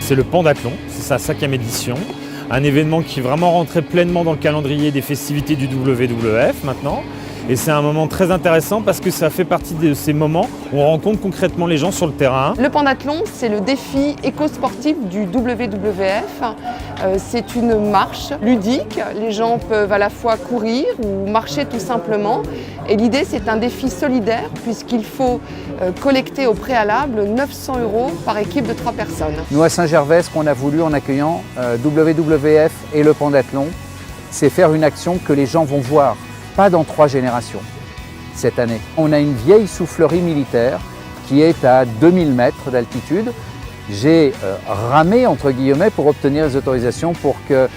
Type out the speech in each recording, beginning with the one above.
c'est le Pendathlon, c'est sa 5e édition. Un événement qui est vraiment rentré pleinement dans le calendrier des festivités du WWF maintenant. Et c'est un moment très intéressant parce que ça fait partie de ces moments où on rencontre concrètement les gens sur le terrain. Le pendathlon, c'est le défi éco-sportif du WWF. C'est une marche ludique. Les gens peuvent à la fois courir ou marcher tout simplement. Et l'idée, c'est un défi solidaire puisqu'il faut collecter au préalable 900 € par équipe de 3 personnes. Nous, à Saint-Gervais, ce qu'on a voulu en accueillant WWF et le pendathlon, c'est faire une action que les gens vont voir. Pas dans 3 générations cette année. On a une vieille soufflerie militaire qui est à 2000 mètres d'altitude. J'ai ramé entre guillemets pour obtenir les autorisations pour que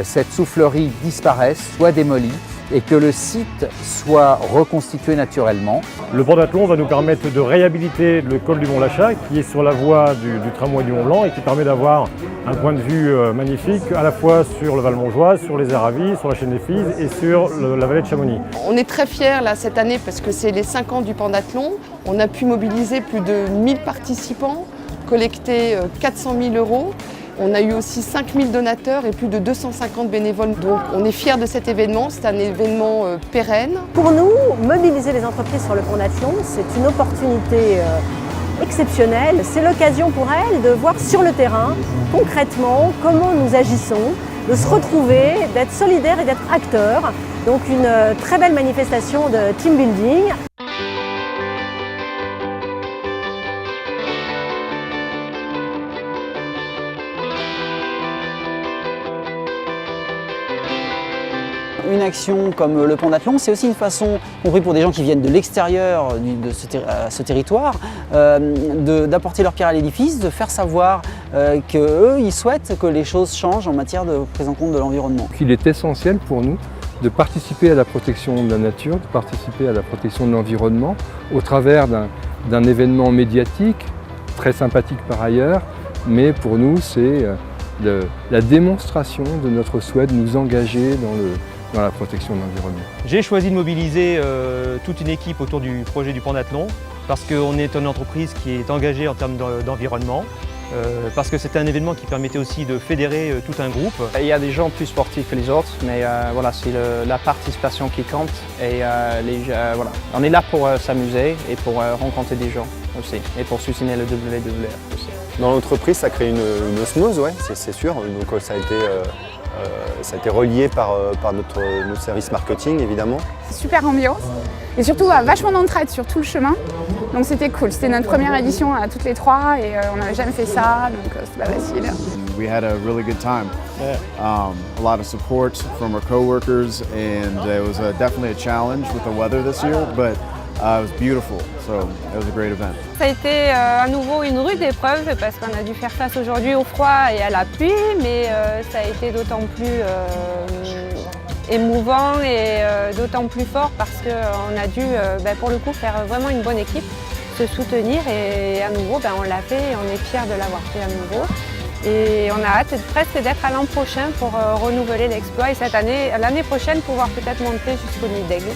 cette soufflerie disparaisse, soit démolie et que le site soit reconstitué naturellement. Le pendathlon va nous permettre de réhabiliter le col du Mont-Lachat qui est sur la voie du tramway du Mont-Blanc et qui permet d'avoir un point de vue magnifique à la fois sur le Val-Montjoie, sur les Aravis, sur la chaîne des Fises et sur la vallée de Chamonix. On est très fiers là, cette année parce que c'est les 5 ans du pendathlon. On a pu mobiliser plus de 1000 participants, collecter 400 000 €. On a eu aussi 5000 donateurs et plus de 250 bénévoles. Donc on est fiers de cet événement, c'est un événement pérenne. Pour nous, mobiliser les entreprises sur le pendathlon, c'est une opportunité exceptionnelle. C'est l'occasion pour elles de voir sur le terrain, concrètement, comment nous agissons, de se retrouver, d'être solidaires et d'être acteurs. Donc une très belle manifestation de team building. Une action comme le pendathlon, c'est aussi une façon, compris pour des gens qui viennent de l'extérieur de ce territoire, d'apporter leur pierre à l'édifice, de faire savoir qu'eux, ils souhaitent que les choses changent en matière de prise en compte de l'environnement. Il est essentiel pour nous de participer à la protection de la nature, de participer à la protection de l'environnement au travers d'un événement médiatique, très sympathique par ailleurs, mais pour nous c'est la démonstration de notre souhait de nous engager dans la protection de l'environnement. J'ai choisi de mobiliser toute une équipe autour du projet du pendathlon parce qu'on est une entreprise qui est engagée en termes d'environnement, parce que c'était un événement qui permettait aussi de fédérer tout un groupe. Il y a des gens plus sportifs que les autres, mais voilà, c'est la participation qui compte et voilà. On est là pour s'amuser et pour rencontrer des gens aussi et pour soutenir le WWF aussi. Dans l'entreprise, ça crée une osmose, ouais, c'est sûr. Donc ça a été relié par notre service marketing, évidemment. Super ambiance et surtout vachement d'entraide sur tout le chemin. Donc c'était cool. C'était notre première édition à toutes les 3 et on n'avait jamais fait ça, donc c'était pas facile. We had a really good time. A lot of support from our coworkers, and it was definitely a challenge with the weather this year, but it was beautiful, so it was a great event. Ça a été à nouveau une rude épreuve parce qu'on a dû faire face aujourd'hui au froid et à la pluie, mais ça a été d'autant plus émouvant et d'autant plus fort parce qu'on a dû pour le coup faire vraiment une bonne équipe, se soutenir et à nouveau on l'a fait et on est fiers de l'avoir fait à nouveau. Et on a hâte presque d'être à l'an prochain pour renouveler l'exploit et l'année prochaine pouvoir peut-être monter jusqu'au nid d'Aigle.